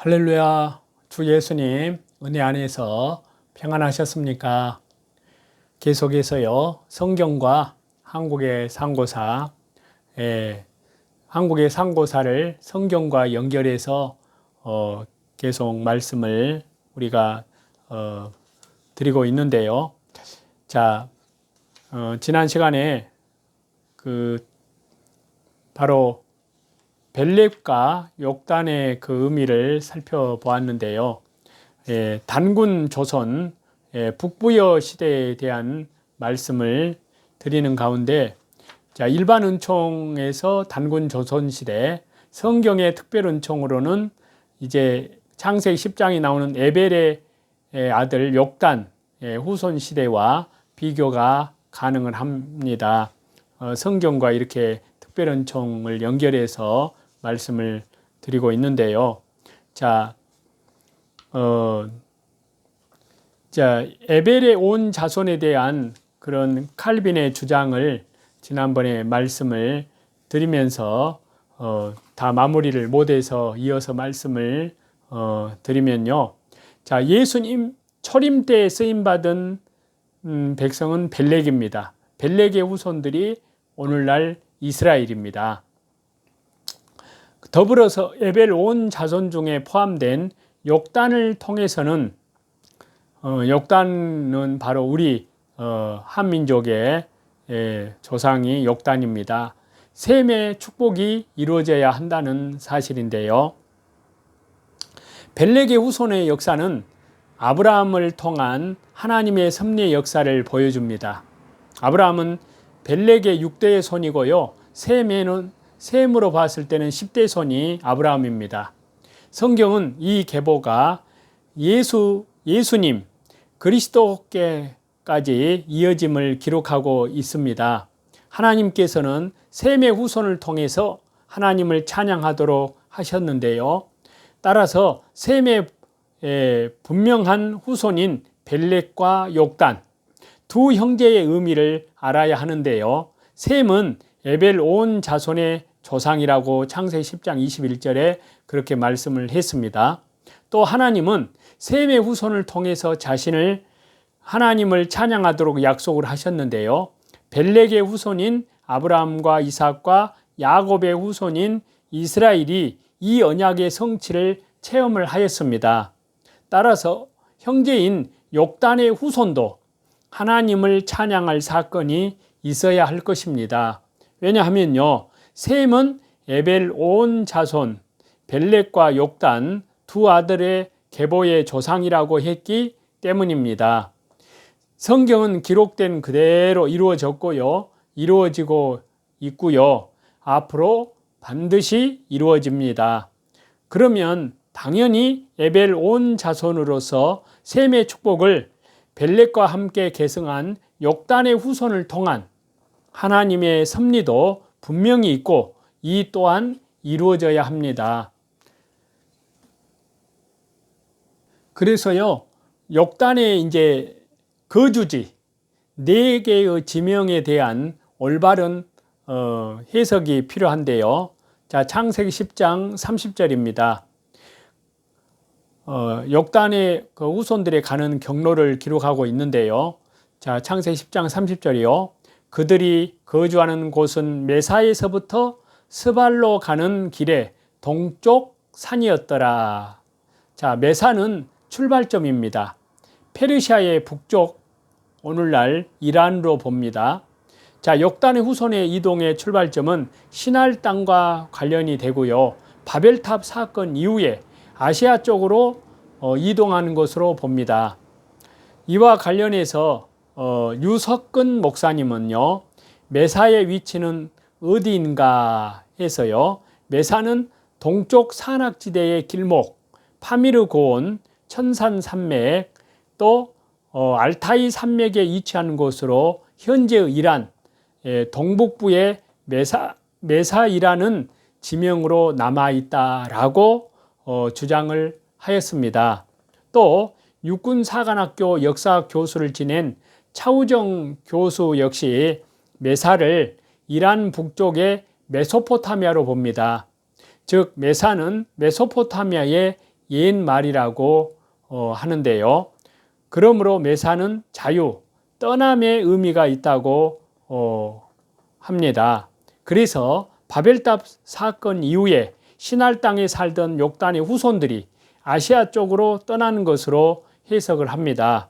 할렐루야. 주 예수님 은혜 안에서 평안하셨습니까? 계속해서요, 성경과 한국의 상고사, 한국의 상고사를 성경과 연결해서 계속 말씀을 우리가 드리고 있는데요. 자, 지난 시간에 바로 벨렙과 욕단의 그 의미를 살펴보았는데요. 단군 조선 북부여 시대에 대한 말씀을 드리는 가운데, 자, 일반 은총에서 단군 조선 시대, 성경의 특별 은총으로는 이제 창세기 10장에 나오는 에벨의 아들 욕단 후손 시대와 비교가 가능을 합니다. 성경과 이렇게 특별 은총을 연결해서 말씀을 드리고 있는데요. 자, 에벨의 온 자손에 대한 그런 칼빈의 주장을 지난번에 말씀을 드리면서 다 마무리를 못해서 이어서 말씀을 드리면요. 자, 예수님 초림 때 쓰임받은 백성은 벨렉입니다. 벨렉의 후손들이 오늘날 이스라엘입니다. 더불어서 에벨 온 자손 중에 포함된 욕단을 통해서는 욕단은 바로 우리 한민족의 조상이 욕단입니다. 셈의 축복이 이루어져야 한다는 사실인데요. 벨렉의 후손의 역사는 아브라함을 통한 하나님의 섭리의 역사를 보여줍니다. 아브라함은 벨렉의 6대의 손이고요. 셈으로 봤을 때는 10대 손이 아브라함입니다. 성경은 이 계보가 예수님 그리스도께까지 이어짐을 기록하고 있습니다. 하나님께서는 셈의 후손을 통해서 하나님을 찬양하도록 하셨는데요. 따라서 셈의 분명한 후손인 벨렉과 욕단 두 형제의 의미를 알아야 하는데요. 셈은 에벨 온 자손의 조상이라고 창세기 10장 21절에 그렇게 말씀을 했습니다. 또 하나님은 셈의 후손을 통해서 자신을 하나님을 찬양하도록 약속을 하셨는데요. 벨렉의 후손인 아브라함과 이삭과 야곱의 후손인 이스라엘이 이 언약의 성취를 체험을 하였습니다. 따라서 형제인 욕단의 후손도 하나님을 찬양할 사건이 있어야 할 것입니다. 왜냐하면요, 셈은 에벨 온 자손 벨렉과 욕단 두 아들의 계보의 조상이라고 했기 때문입니다. 성경은 기록된 그대로 이루어졌고요, 이루어지고 있고요, 앞으로 반드시 이루어집니다. 그러면 당연히 에벨 온 자손으로서 셈의 축복을 벨렉과 함께 계승한 욕단의 후손을 통한 하나님의 섭리도 분명히 있고 이 또한 이루어져야 합니다. 그래서요, 욕단의 이제 거주지 4개의 지명에 대한 올바른 해석이 필요한데요. 자, 창세기 10장 30절입니다. 욕단의 그 후손들의 가는 경로를 기록하고 있는데요. 자, 창세기 10장 30절이요. 그들이 거주하는 곳은 메사에서부터 스발로 가는 길에 동쪽 산이었더라. 자, 메사는 출발점입니다. 페르시아의 북쪽, 오늘날 이란으로 봅니다. 자, 욕단의 후손의 이동의 출발점은 시날 땅과 관련이 되고요. 바벨탑 사건 이후에 아시아 쪽으로 이동하는 것으로 봅니다. 이와 관련해서 유석근 목사님은요, 메사의 위치는 어디인가 해서요, 메사는 동쪽 산악지대의 길목, 파미르 고원, 천산 산맥, 또 알타이 산맥에 위치한 곳으로 현재의 이란 동북부의 메사이라는 지명으로 남아있다라고 주장을 하였습니다. 또 육군사관학교 역사 교수를 지낸 차우정 교수 역시 메사를 이란 북쪽의 메소포타미아로 봅니다. 즉 메사는 메소포타미아의 옛말이라고 하는데요. 그러므로 매사는 자유, 떠남의 의미가 있다고 합니다. 그래서 바벨탑 사건 이후에 신할 땅에 살던 욕단의 후손들이 아시아 쪽으로 떠나는 것으로 해석을 합니다.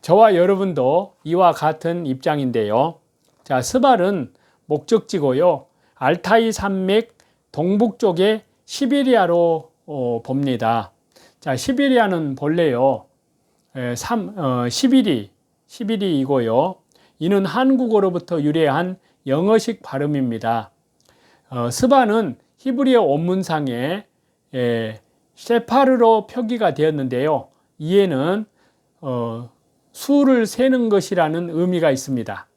저와 여러분도 이와 같은 입장인데요. 자, 스발은 목적지고요. 알타이 산맥 동북쪽에 시베리아로 봅니다. 자, 시베리아는 본래요. 시비리이고요. 이는 한국어로부터 유래한 영어식 발음입니다. 스바는 히브리어 원문상에 세파르로 표기가 되었는데요. 이에는 수를 세는 것이라는 의미가 있습니다.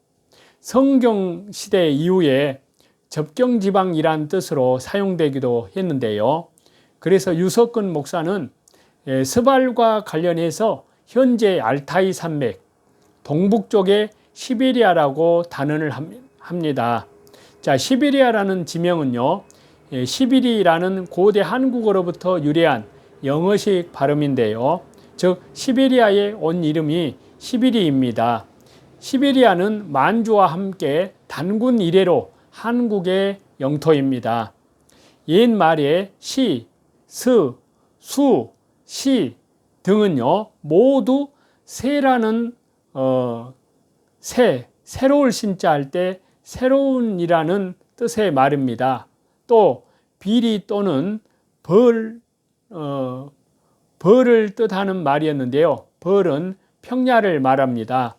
성경 시대 이후에 접경지방이란 뜻으로 사용되기도 했는데요. 그래서 유석근 목사는 스발과 관련해서 현재 알타이 산맥 동북쪽의 시베리아라고 단언을 합니다. 자, 시베리아라는 지명은요, 시비리라는 고대 한국어로부터 유래한 영어식 발음인데요. 즉 시베리아의 온 이름이 시비리입니다. 시베리아는 만주와 함께 단군 이래로 한국의 영토입니다. 옛말에 시, 스, 수, 시 등은요 모두 새라는 새로울 신자 할 때 새로운이라는 뜻의 말입니다. 또 비리 또는 벌을 뜻하는 말이었는데요. 벌은 평야를 말합니다.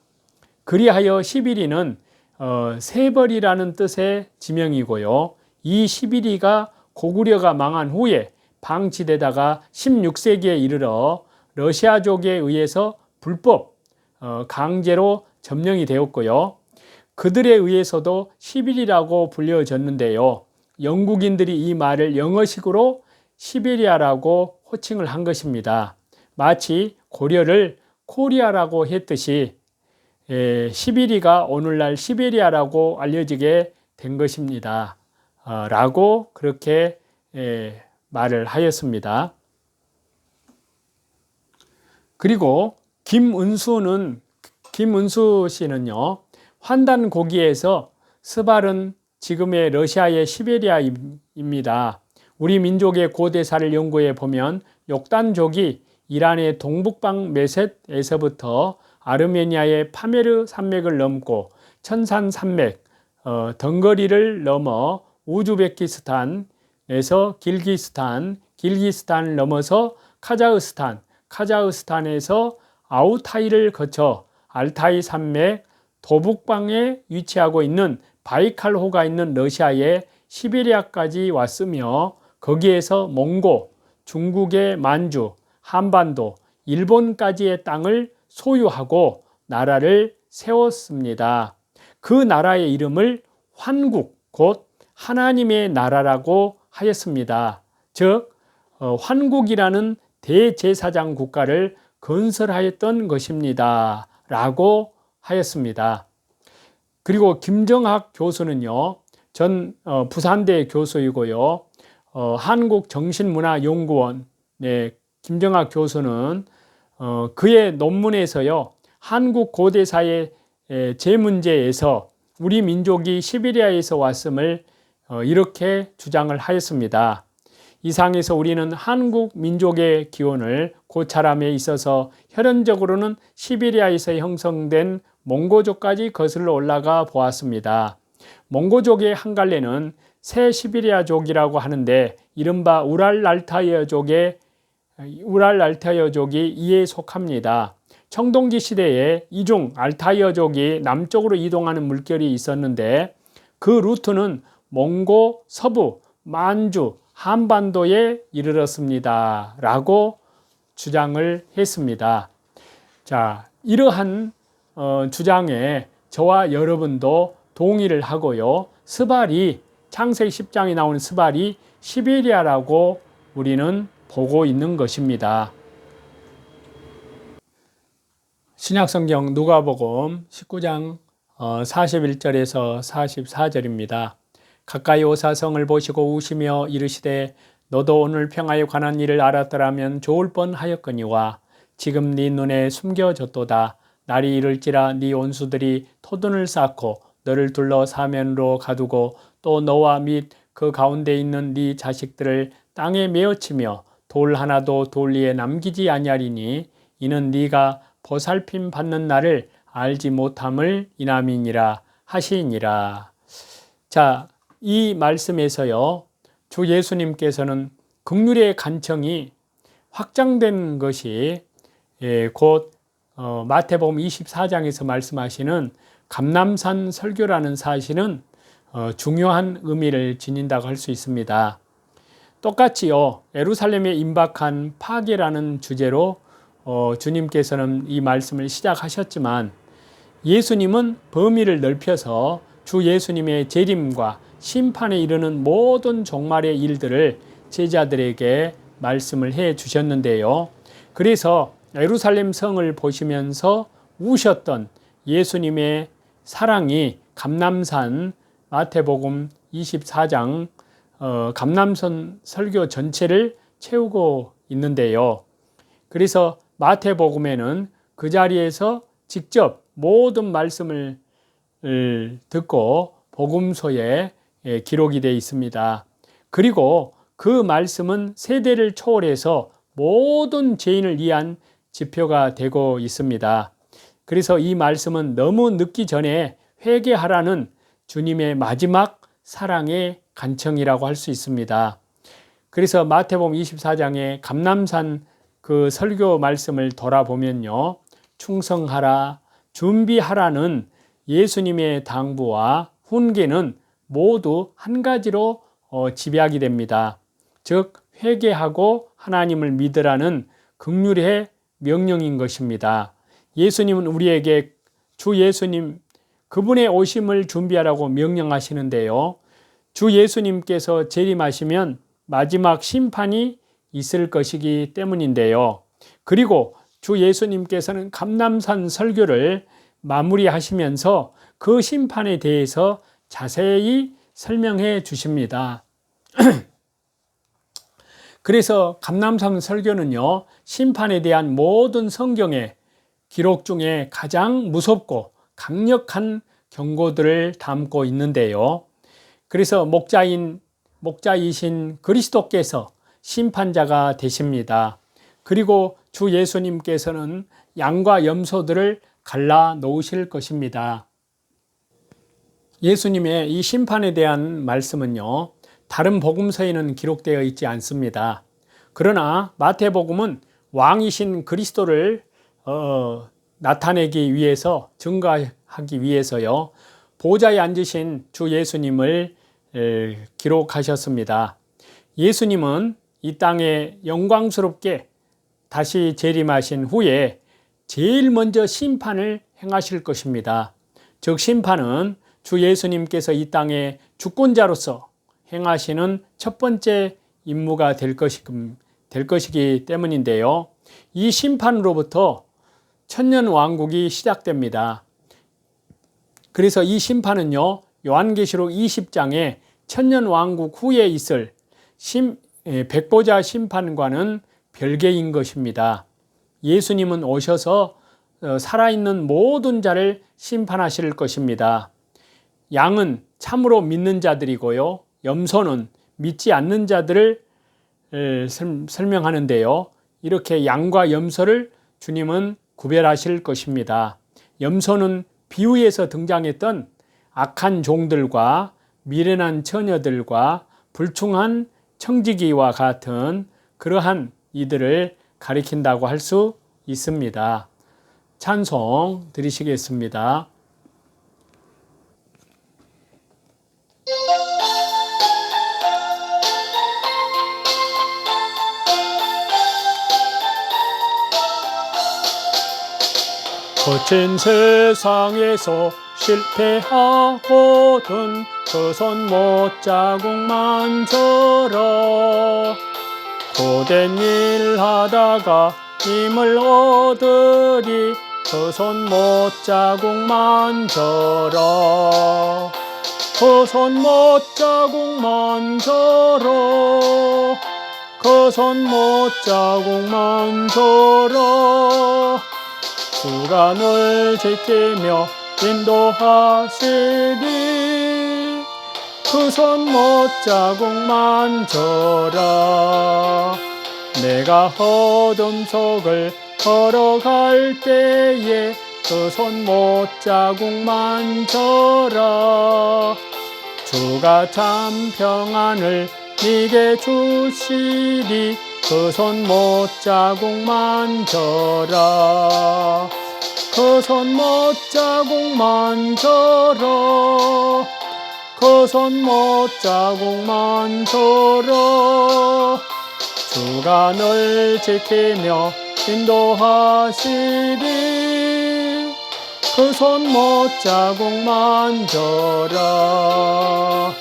그리하여 시비리는 세벌이라는 뜻의 지명이고요. 이 시비리가 고구려가 망한 후에 방치되다가 16세기에 이르러 러시아족에 의해서 불법 강제로 점령이 되었고요. 그들에 의해서도 시비리라고 불려졌는데요. 영국인들이 이 말을 영어식으로 시베리아라고 호칭을 한 것입니다. 마치 고려를 코리아라고 했듯이 시비리가 오늘날 시베리아라고 알려지게 된 것입니다. 라고 그렇게 말을 하였습니다. 그리고 김은수 씨는요, 환단고기에서 스발은 지금의 러시아의 시베리아입니다. 우리 민족의 고대사를 연구해 보면 욕단족이 이란의 동북방 메셋에서부터 아르메니아의 파메르 산맥을 넘고 천산 산맥 덩거리를 넘어 우즈베키스탄에서 길기스탄을 넘어서 카자흐스탄에서 아우타이를 거쳐 알타이 산맥 도북방에 위치하고 있는 바이칼호가 있는 러시아의 시베리아까지 왔으며 거기에서 몽고, 중국의 만주, 한반도, 일본까지의 땅을 소유하고 나라를 세웠습니다. 그 나라의 이름을 환국, 곧 하나님의 나라라고 하였습니다. 즉 환국이라는 대제사장 국가를 건설하였던 것입니다. 라고 하였습니다. 그리고 김정학 교수는요, 전 부산대 교수이고요, 한국정신문화연구원 김정학 교수는 그의 논문에서요, 한국 고대사의 제문제에서 우리 민족이 시베리아에서 왔음을 이렇게 주장을 하였습니다. 이상에서 우리는 한국 민족의 기원을 고찰함에 있어서 혈연적으로는 시베리아에서 형성된 몽고족까지 거슬러 올라가 보았습니다. 몽고족의 한 갈래는 새 시베리아족이라고 하는데 이른바 우랄알타이어족이 이에 속합니다. 청동기 시대에 이중 알타이어족이 남쪽으로 이동하는 물결이 있었는데 그 루트는 몽고, 서부, 만주, 한반도에 이르렀습니다. 라고 주장을 했습니다. 자, 이러한 주장에 저와 여러분도 동의를 하고요. 스발이 창세기 10장에 나오는 스발이 시베리아라고 우리는 보고 있는 것입니다. 신약성경 누가복음 19장 41절에서 44절입니다. 가까이 오사 성을 보시고 우시며 이르시되 너도 오늘 평화에 관한 일을 알았더라면 좋을 뻔하였거니와 지금 네 눈에 숨겨졌도다. 날이 이를지라 네 온수들이 토둔을 쌓고 너를 둘러 사면으로 가두고 또 너와 및 그 가운데 있는 네 자식들을 땅에 메어치며 돌 하나도 돌 위에 남기지 아니하리니 이는 네가 보살핌 받는 날을 알지 못함을 인함이니라 하시니라. 자, 이 말씀에서요, 주 예수님께서는 긍휼의 간청이 확장된 것이 곧 마태복음 24장에서 말씀하시는 감람산 설교라는 사실은 중요한 의미를 지닌다고 할 수 있습니다. 똑같이요, 예루살렘에 임박한 파괴라는 주제로 주님께서는 이 말씀을 시작하셨지만 예수님은 범위를 넓혀서 주 예수님의 재림과 심판에 이르는 모든 종말의 일들을 제자들에게 말씀을 해 주셨는데요. 그래서 예루살렘 성을 보시면서 우셨던 예수님의 사랑이 감람산 마태복음 24장 감람산 설교 전체를 채우고 있는데요. 그래서 마태복음에는 그 자리에서 직접 모든 말씀을 듣고 복음서에 기록이 되어 있습니다. 그리고 그 말씀은 세대를 초월해서 모든 죄인을 위한 지표가 되고 있습니다. 그래서 이 말씀은 너무 늦기 전에 회개하라는 주님의 마지막 사랑의 간청이라고 할 수 있습니다. 그래서 마태복음 24장의 감람산 그 설교 말씀을 돌아보면요, 충성하라, 준비하라는 예수님의 당부와 훈계는 모두 한 가지로 집약이 됩니다. 즉 회개하고 하나님을 믿으라는 긍휼의 명령인 것입니다. 예수님은 우리에게 주 예수님 그분의 오심을 준비하라고 명령하시는데요. 주 예수님께서 재림하시면 마지막 심판이 있을 것이기 때문인데요. 그리고 주 예수님께서는 감람산 설교를 마무리하시면서 그 심판에 대해서 자세히 설명해 주십니다. 그래서 감람산 설교는요, 심판에 대한 모든 성경의 기록 중에 가장 무섭고 강력한 경고들을 담고 있는데요. 그래서 목자이신 그리스도께서 심판자가 되십니다. 그리고 주 예수님께서는 양과 염소들을 갈라 놓으실 것입니다. 예수님의 이 심판에 대한 말씀은요, 다른 복음서에는 기록되어 있지 않습니다. 그러나 마태복음은 왕이신 그리스도를 나타내기 위해서, 증거하기 위해서요, 보좌에 앉으신 주 예수님을 기록하셨습니다. 예수님은 이 땅에 영광스럽게 다시 재림하신 후에 제일 먼저 심판을 행하실 것입니다. 즉 심판은 주 예수님께서 이 땅에 주권자로서 행하시는 첫 번째 임무가 될 것이기 때문인데요. 이 심판으로부터 천년왕국이 시작됩니다. 그래서 이 심판은요, 요한계시록 20장에 천년왕국 후에 있을 백보자 심판과는 별개인 것입니다. 예수님은 오셔서 살아있는 모든 자를 심판하실 것입니다. 양은 참으로 믿는 자들이고요, 염소는 믿지 않는 자들을 설명하는데요. 이렇게 양과 염소를 주님은 구별하실 것입니다. 염소는 비유에서 등장했던 악한 종들과 미련한 처녀들과 불충한 청지기와 같은 그러한 이들을 가리킨다고 할 수 있습니다. 찬송 드리시겠습니다. 거친 세상에서 실패하거든 그 손 못자국만 절어 고된 일 하다가 힘을 얻으리 그 손 못자국만 절어 그 손 못자국만 절어 그 손 못자국만 줘라. 주가 널 지키며 인도하시리. 그 손 못자국만 줘라. 내가 어둠 속을 걸어갈 때에 그 손 못자국만 줘라. 주가 참 평안을 네게 주시리. 그 손 못자국만 줘라. 그 손 못자국만 줘라. 그 손 못자국만 줘라. 주가 널 지키며 인도하시리. 그 손 못자국만 줘라.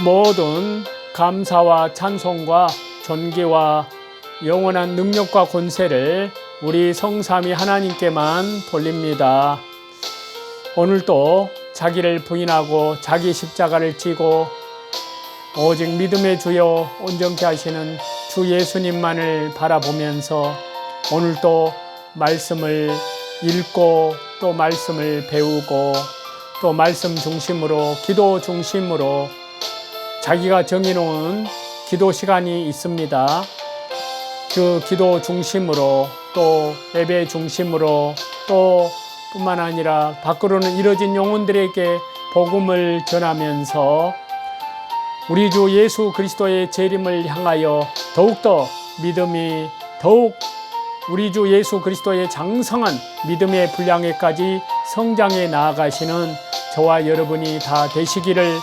모든 감사와 찬송과 존귀와 영원한 능력과 권세를 우리 성삼위 하나님께만 돌립니다. 오늘도 자기를 부인하고 자기 십자가를 지고 오직 믿음의 주여 온전케 하시는 주 예수님만을 바라보면서 오늘도 말씀을 읽고 또 말씀을 배우고 또 말씀 중심으로 기도 중심으로 자기가 정해놓은 기도 시간이 있습니다. 그 기도 중심으로 또 예배 중심으로 또 뿐만 아니라 밖으로는 이뤄진 영혼들에게 복음을 전하면서 우리 주 예수 그리스도의 재림을 향하여 더욱더 믿음이 더욱 우리 주 예수 그리스도의 장성한 믿음의 분량에까지 성장해 나아가시는 저와 여러분이 다 되시기를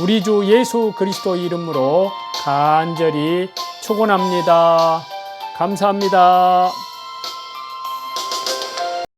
우리 주 예수 그리스도 이름으로 간절히 축원합니다. 감사합니다.